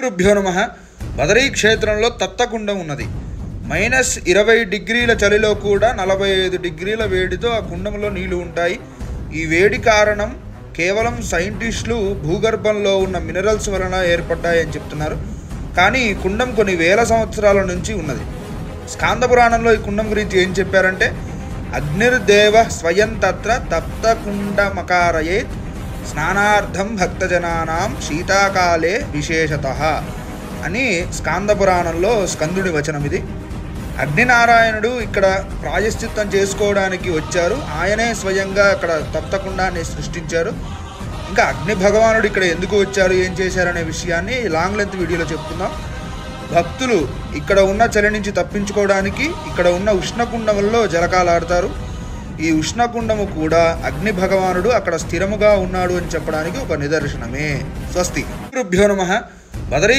గురుభ్యో నమః. బదరీ క్షేత్రంలో తప్తకుండం ఉన్నది. -20 డిగ్రీల చలిలో కూడా 45 డిగ్రీల వేడితో ఆ కుండంలో నీళ్లు ఉంటాయి. ఈ వేడి కారణం కేవలం సైంటిస్టులు భూగర్భంలో ఉన్న మినరల్స్ వలన ఏర్పడ్డాయని చెప్తున్నారు. కానీ ఈ కుండం కొన్ని వేల సంవత్సరాల నుంచి ఉన్నది. స్కాంద పురాణంలో ఈ కుండం గురించి ఏం చెప్పారంటే, అగ్నిర్దేవ స్వయం తత్ర తప్తకుండమకారయేత్ స్నానార్థం భక్తజనానాం శీతాకాలే విశేషతః అని స్కాంద పురాణంలో స్కందుడి వచనం ఇది. అగ్నినారాయణుడు ఇక్కడ ప్రాయశ్చిత్తం చేసుకోవడానికి వచ్చారు. ఆయనే స్వయంగా అక్కడ తప్తకుండాన్ని సృష్టించారు. ఇంకా అగ్ని భగవానుడు ఇక్కడ ఎందుకు వచ్చారు, ఏం చేశారనే విషయాన్ని లాంగ్ లెంత్ వీడియోలో చెప్పుకుందాం. భక్తులు ఇక్కడ ఉన్న చలి నుంచి తప్పించుకోవడానికి ఇక్కడ ఉన్న ఉష్ణకుండంలో జలకాలాడతారు. ఈ ఉష్ణకుండము కూడా అగ్ని భగవానుడు అక్కడ స్థిరముగా ఉన్నాడు అని చెప్పడానికి ఒక నిదర్శనమే. స్వస్తి. గురుభ్యో నమః. బదరీ